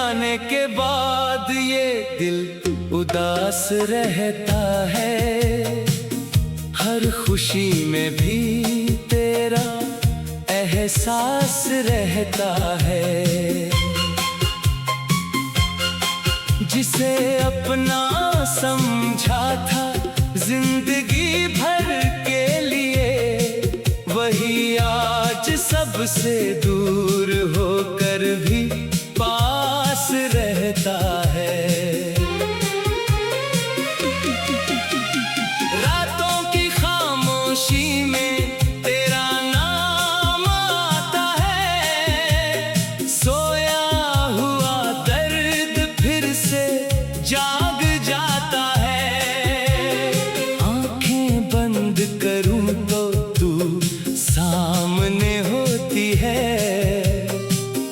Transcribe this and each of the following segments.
जाने के बाद ये दिल उदास रहता है। हर खुशी में भी तेरा एहसास रहता है। जिसे अपना समझा था जिंदगी भर के लिए, वही आज सबसे दूर होकर भी पास रहता है। रातों की खामोशी में तेरा नाम आता है। सोया हुआ दर्द फिर से जाग जाता है। आंखें बंद करूं तो तू सामने होती है,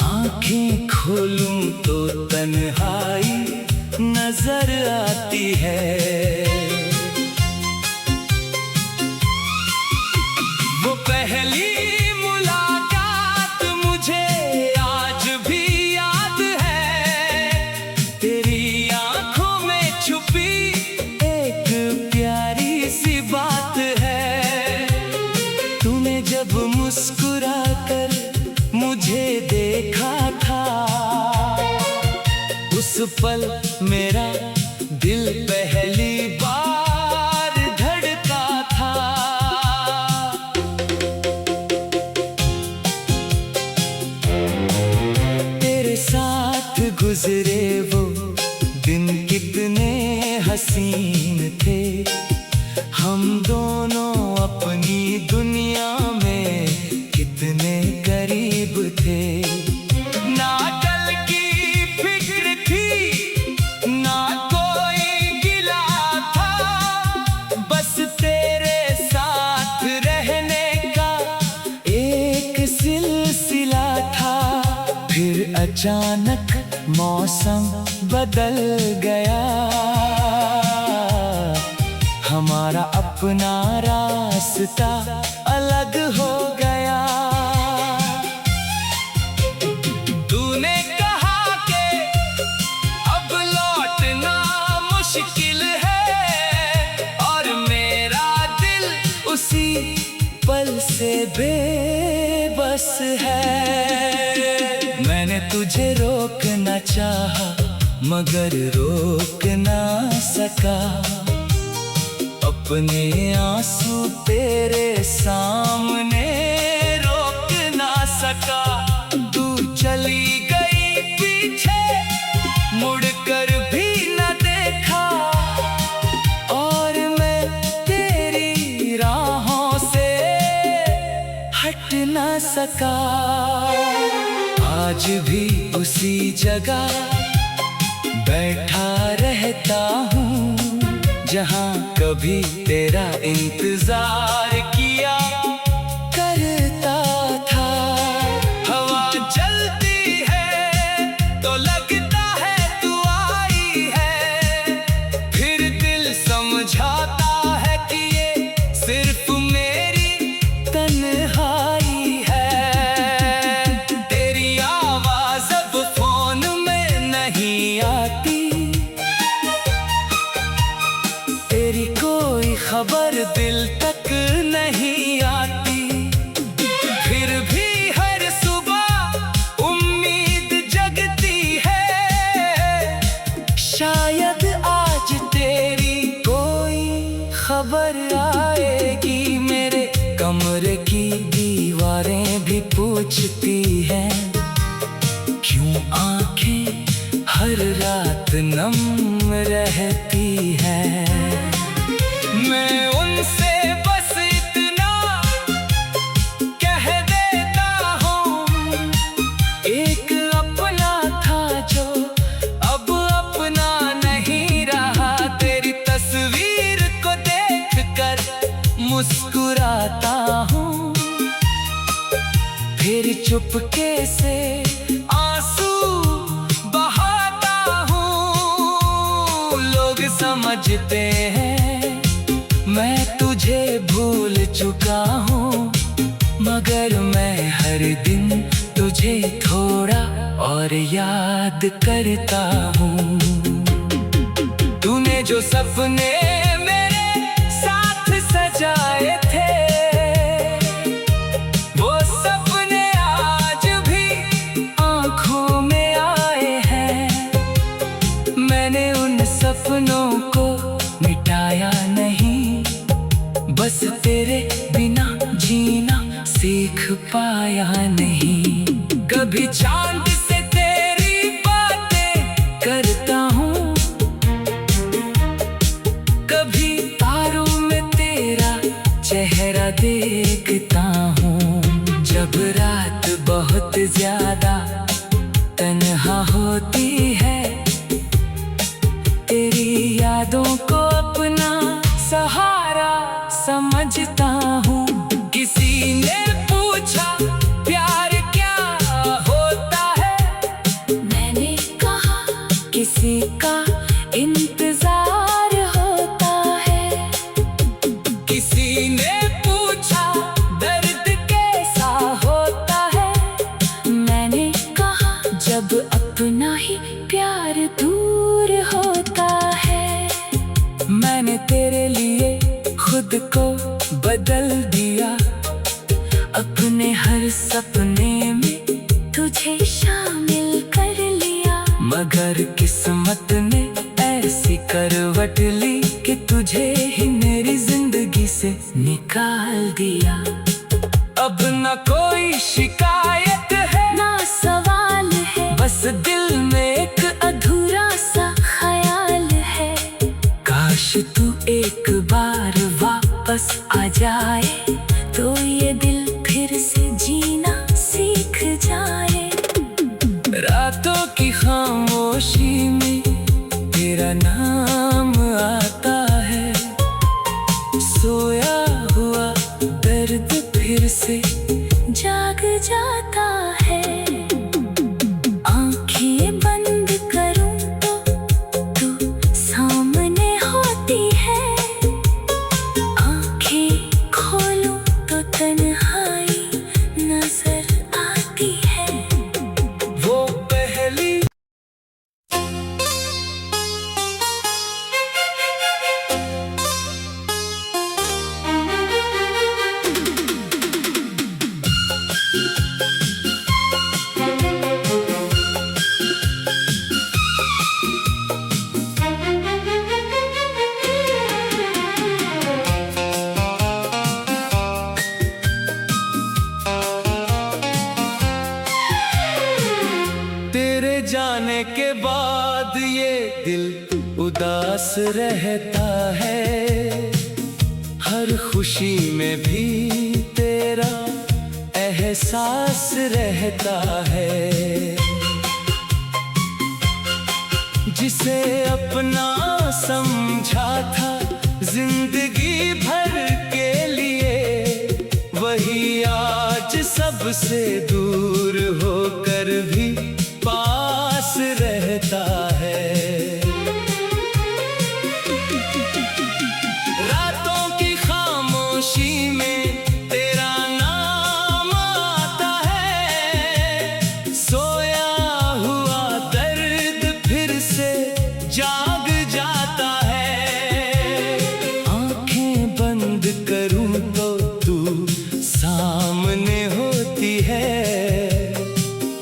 आंखें खोलूं तो तन्हाई नजर आती है। वो पहली मुलाकात मुझे आज भी याद है। तेरी आंखों में छुपी एक प्यारी सी बात है। तूने जब मुस्कुरा कर मुझे देखा था, उस पल मेरा दिल पहली बार धड़का था। तेरे साथ गुजरे वो दिन कितने हसीन थे। हम दोनों अपनी दुनिया में कितने करीब थे। ना कल की फिक्र थी, ना कोई गिला था, बस तेरे साथ रहने का एक सिलसिला था। फिर अचानक मौसम बदल गया, हमारा अपना रास्ता अलग हो गया। तूने कहा कि अब लौटना मुश्किल है, और मेरा दिल उसी पल से बेबस है। मैंने तुझे रोकना चाहा मगर रोक ना सका। अपने आंसू तेरे सामने रोक ना सका। तू चली गई पीछे, मुड़कर भी न देखा, और मैं तेरी राहों से हट ना सका। आज भी उसी जगह बैठा रहता हूँ जहाँ कभी तेरा इंतजार किया करता था। हवा चलती है तो लगता है तू आई है, फिर दिल समझाता है कि ये सिर्फ मेरी तन्हाई है। तेरी आवाज अब फोन में नहीं आती, तेरी कोई खबर दिल तक नहीं आती। फिर भी हर सुबह उम्मीद जगती है, शायद आज तेरी कोई खबर आएगी। मेरे कमरे की दीवारें भी पूछती हैं, क्यों आंखें हर रात नम रहती हैं। मैं उनसे बस इतना कह देता हूँ, एक अपना था जो अब अपना नहीं रहा। तेरी तस्वीर को देखकर मुस्कुराता हूँ, फिर चुपके से आंसू बहाता हूँ। लोग समझते हैं मैं तुझे भूल चुका हूँ, मगर मैं हर दिन तुझे थोड़ा और याद करता हूँ। तूने जो सपने मेरे साथ सजाए थे, वो सपने आज भी आँखों में आए हैं। मैंने उन सपनों को मिटाया नहीं, बस तेरे बिना जीना सीख पाया नहीं। कभी चांद से तेरी बातें करता हूँ, कभी तारों में तेरा चेहरा देखता हूँ। जब रात बहुत ज्यादा तन्हा होती है, तेरी यादों को अपना सहारा समझता हूँ। किसी ने पूछा प्यार क्या होता है, मैंने कहा किसी का इंतजार होता है। किसी ने पूछा दर्द कैसा होता है, मैंने कहा जब अपना ही प्यार दूर होता है। मैंने तेरे लिए खुद को बदल दिया, अपने हर सपने में तुझे शामिल कर लिया। मगर किस्मत ने ऐसी करवट ली कि तुझे ही मेरी जिंदगी से निकाल दिया। अब न कोई शिकायत है ना सवाल है, बस दिल में एक अधूरा सा ख्याल है। काश तू एक बार वापस आ जाए, तो ये दिल फिर से जीना सीख जाए। रातों की खामोशी में तेरा नाम आता है, सोया हुआ दर्द फिर से जाग जाता है। आंखें बंद करूं तो तू सामने होती है, आंखें खोलूं तो तन्हाई नजर आती है। वो पहली तेरे जाने के बाद ये दिल उदास रहता है। हर खुशी में भी तेरा एहसास रहता है। जिसे अपना समझा था जिंदगी भर के लिए, वही आज सबसे दूर होकर भी पास रहता है। रातों की खामोशी में तेरा नाम आता है, सोया हुआ दर्द फिर से जाग जाता है। आंखें बंद करूं तो तू सामने होती है,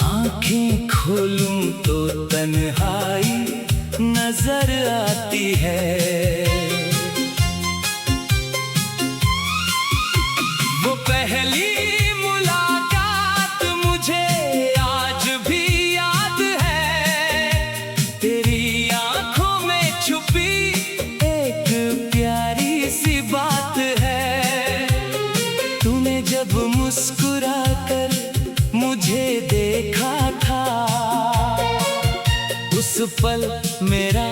आंखें खोलूं तो तन्हाई नजर आती है। वो पहली मुलाकात मुझे आज भी याद है, तेरी आंखों में छुपी एक प्यारी सी बात है। तूने जब मुस्कुरा कर मुझे देखा था, उस पल मेरा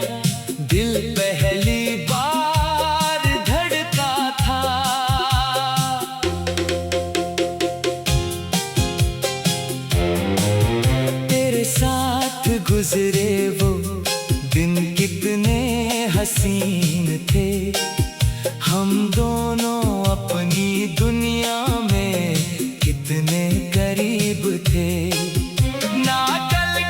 दिल पहली बार धड़का था। तेरे साथ गुजरे वो दिन कितने हसीन थे, हम दोनों अपनी दुनिया में कितने करीब थे। ना कल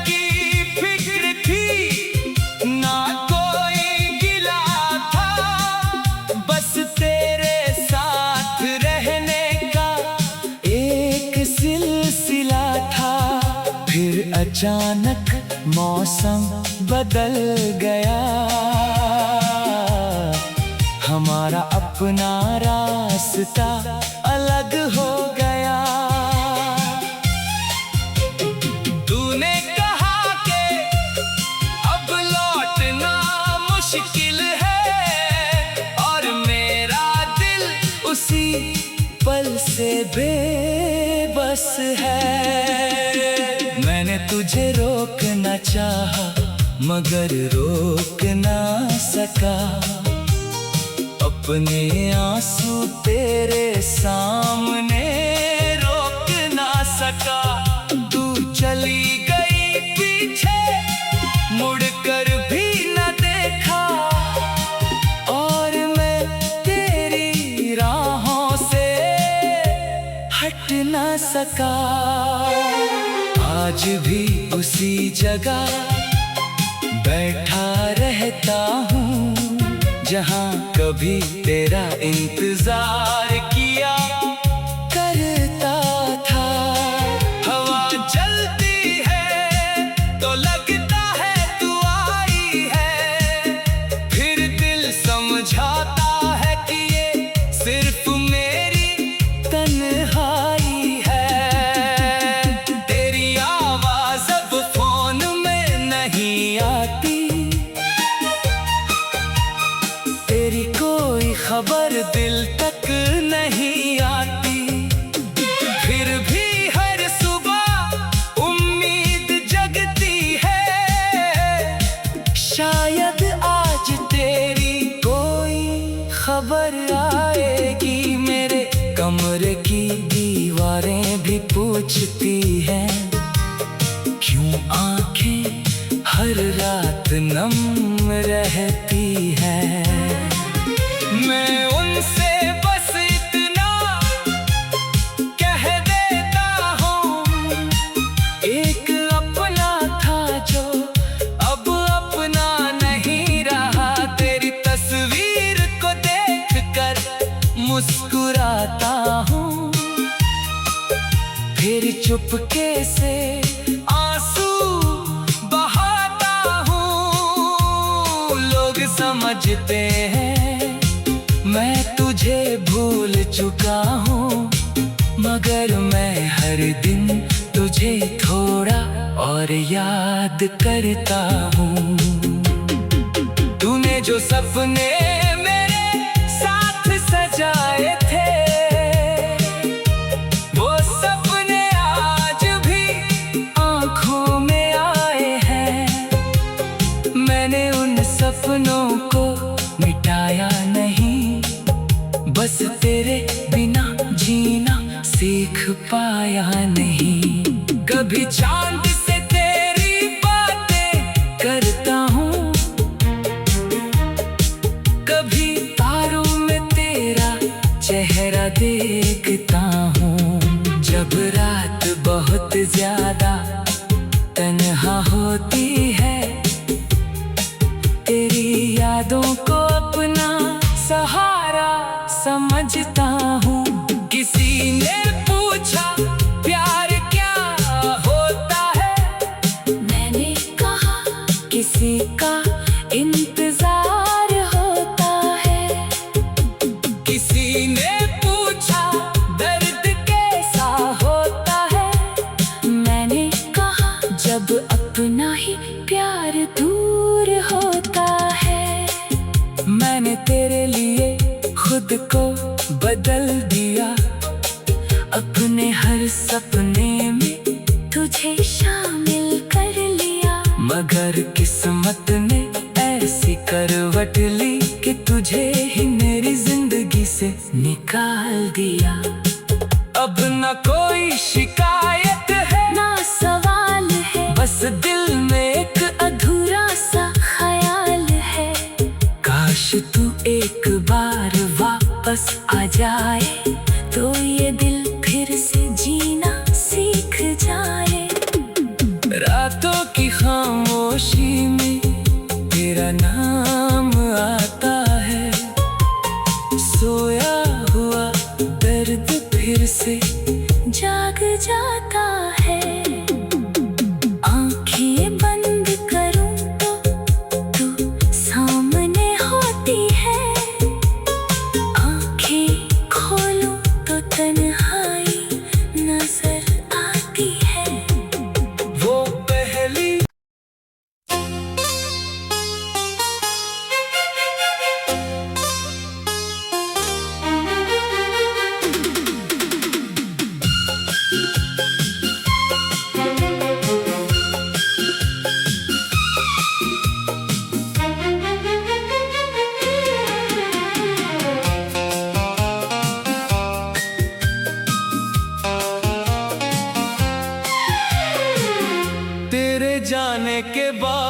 अचानक मौसम बदल गया, हमारा अपना रास्ता अलग हो गया। तूने कहा कि अब लौटना मुश्किल है, और मेरा दिल उसी पल से बेबस है। मैंने तुझे रोकना चाहा मगर रोक ना सका, अपने आंसू तेरे सामने रोक ना सका। तू चली गई पीछे, मुड़कर भी न देखा, और मैं तेरी राहों से हट ना सका। आज भी उसी जगह बैठा रहता हूँ जहाँ कभी तेरा इंतजार किया करता था। हवा चलती है तो लगता है तू आई है, फिर दिल समझाता है कि ये सिर्फ मेरी तन्हाई है। तेरी आवाज़ अब फोन में नहीं आती, तेरी कोई खबर दिल तक नहीं आती, फिर भी हर सुबह उम्मीद जगती है, शायद आज तेरी कोई खबर आएगी। मेरे कमरे की दीवारें भी पूछती हैं, क्यों आंखें हर रात नम रहती हैं। मैं उनसे बस इतना कह देता हूँ, एक अपना था जो अब अपना नहीं रहा। तेरी तस्वीर को देखकर मुस्कुराता हूँ, फिर चुपके से आंसू बहाता हूँ। लोग समझते हैं मैं तुझे भूल चुका हूँ, मगर मैं हर दिन तुझे थोड़ा और याद करता हूँ। तूने जो सपने मेरे साथ सजाए थे, वो सपने आज भी आँखों में आए हैं। मैंने उन सपनों को मिटाया नहीं, बस तेरे बिना जीना सीख पाया नहीं। कभी चांद से तेरी बातें करता हूँ, कभी तारों में तेरा चेहरा देखता हूँ। जब रात बहुत ज्यादा तन्हा होती है, तेरी यादों को अपना सहारा समझता हूँ। किसी ने पूछा प्यार क्या होता है, मैंने कहा किसी का इंतजार होता है। किसी ने पूछा दर्द कैसा होता है, मैंने कहा जब अपना ही प्यार दूर होता है। मैंने तेरे लिए खुद को बदल दिया, अपने हर सपने में तुझे शामिल कर लिया, मगर किस्मत ने ऐसी करवट ली कि तुझे ही मेरी जिंदगी से निकाल दिया। अब न कोई शिकायत है ना सवाल है, बस दिल में एक अधूरा सा ख्याल है। काश तू एक बार वापस आ जाए, तो ये दिल फिर से जीना सीख जाए। रातों की खामोशी में तेरा नाम आता है, सोया हुआ दर्द फिर से जाग जाता है।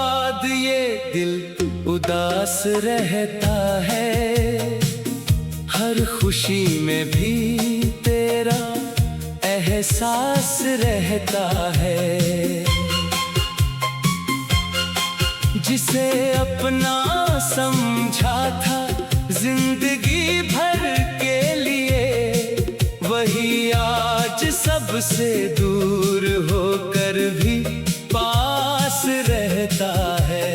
बाद ये दिल उदास रहता है, हर खुशी में भी तेरा एहसास रहता है। जिसे अपना समझा था जिंदगी भर के लिए, वही आज सबसे दूर होकर भी पास रहता है।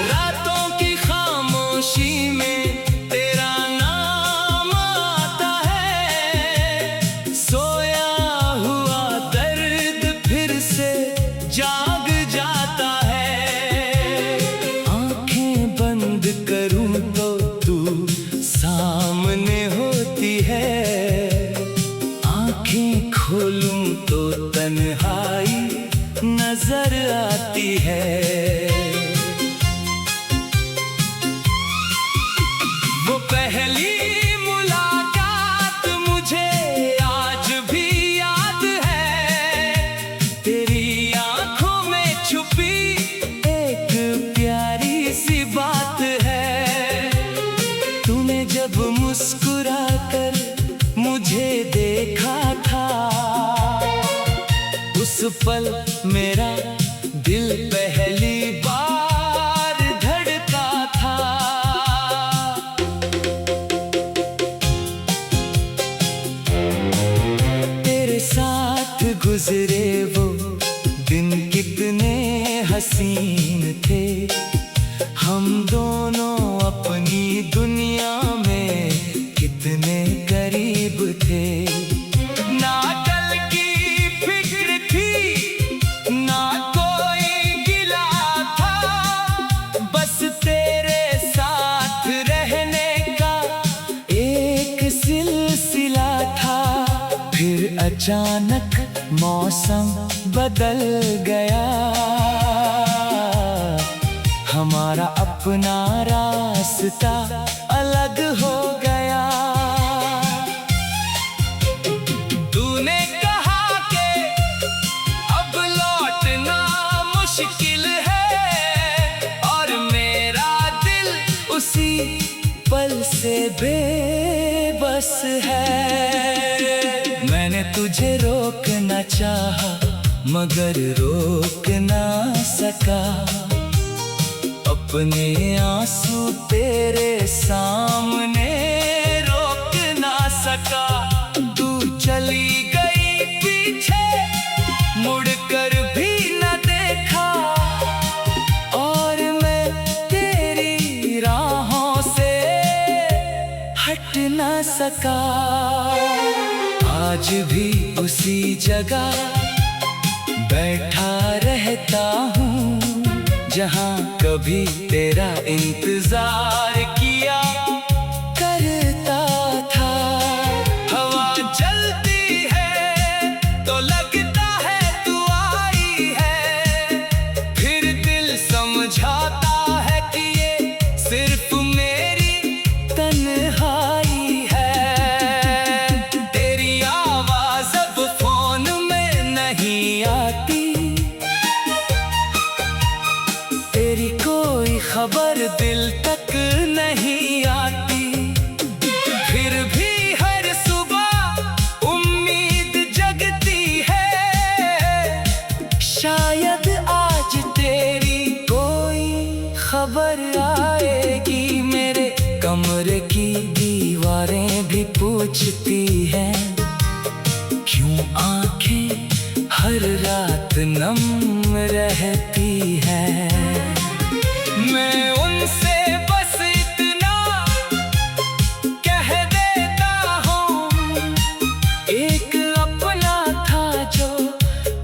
रातों की खामोशी में तेरा नाम आता है, सोया हुआ दर्द फिर से जाग जाता है। आंखें बंद करूं तो तू सामने होती है, आंखें खोलूं तो तन्हाई नजर आती है। वो पहली मुलाकात मुझे आज भी याद है, तेरी आंखों में छुपी एक प्यारी सी बात है। तूने जब मुस्कुरा कर मुझे देखा था, उस पल मेरा दिल पहली बार धड़का था। तेरे साथ गुजरे वो दिन कितने हसीन थे, हम दोनों अपनी दुनिया में कितने करीब थे। ना कल की फिक्र थी, ना कोई गिला था, बस तेरे साथ रहने का एक सिलसिला था। फिर अचानक मौसम बदल गया, हमारा अपना रास्ता अलग हो गया। तूने कहा कि अब लौटना मुश्किल है, और मेरा दिल उसी पल से बेबस है। मैंने तुझे रोकना चाहा मगर रोक ना सका, अपने आंसू तेरे सामने रोक ना सका। तू चली गई पीछे, मुड़कर भी न देखा, और मैं तेरी राहों से हट ना सका। आज भी उसी जगह बैठा रहता हूँ, जहाँ कभी तेरा इंतजार किया करता था। हवा चलती है तो लगता है तू आई है, फिर दिल समझाता है कि ये सिर्फ मेरी तन्हाई है। तेरी आवाज अब फोन में नहीं आती, तेरी कोई खबर दिल तक नहीं आती। फिर भी हर सुबह उम्मीद जगती है, शायद आज तेरी कोई खबर आएगी। मेरे कमरे की दीवारें भी पूछती हैं, क्यों आंखें हर रात नम रहती है। मैं उनसे बस इतना कह देता हूँ, एक अपना था जो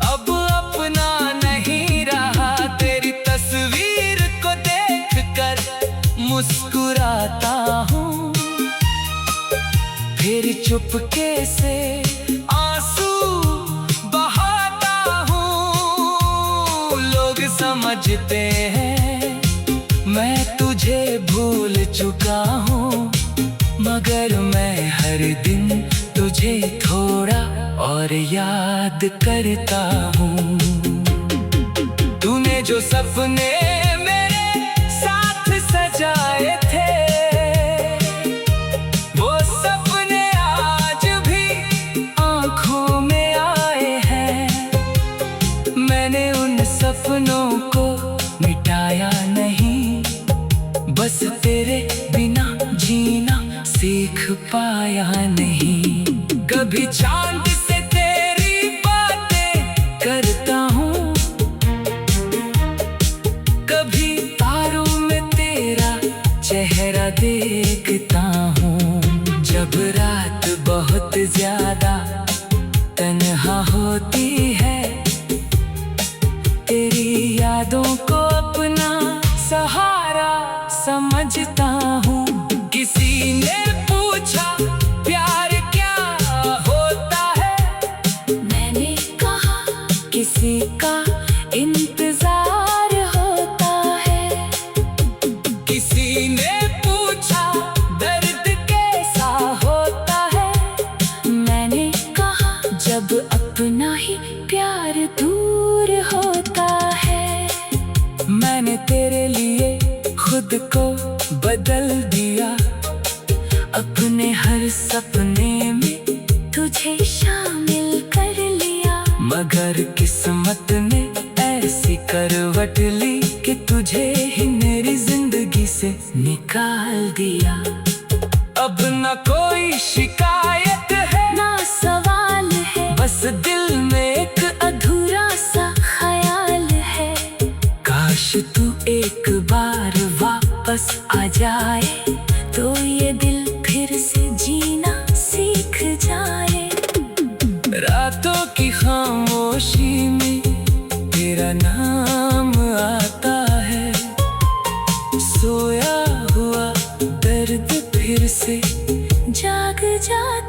अब अपना नहीं रहा। तेरी तस्वीर को देखकर मुस्कुराता हूँ, फिर चुपके से आंसू बहाता हूँ। लोग समझते हैं मैं तुझे भूल चुका हूँ, मगर मैं हर दिन तुझे थोड़ा और याद करता हूँ। तूने जो सपने मेरे साथ सजाए थे, वो सपने आज भी आँखों में आए हैं। मैंने उन सपनों को मिटाया नहीं, बस तेरे बिना जीना सीख पाया नहीं। कभी चांद से तेरी बातें करता हूँ, कभी तारों में तेरा चेहरा देखता हूँ। जब रात बहुत ज्यादा तन्हा होती है, तेरी यादों को अपना सहारा समझता हूँ। किसी ने पूछा प्यार क्या होता है, मैंने कहा किसी का इंतजार होता है। किसी ने पूछा दर्द कैसा होता है, मैंने कहा जब अपना ही प्यार दूर होता है। मैंने तेरे लिए खुद को बदल दिया, अपने हर सपने में तुझे शामिल कर लिया। मगर किस्मत ने ऐसी करवट ली कि तुझे ही मेरी जिंदगी से निकाल दिया। अब न कोई शिकायत है, ना सवाल है, बस दिल में एक अधूरा सा ख्याल है। काश तू एक बार वापस आ जाए, तो ये दिल फिर से जीना सीख जाए। रातों की खामोशी में तेरा नाम आता है, सोया हुआ दर्द फिर से जाग जाता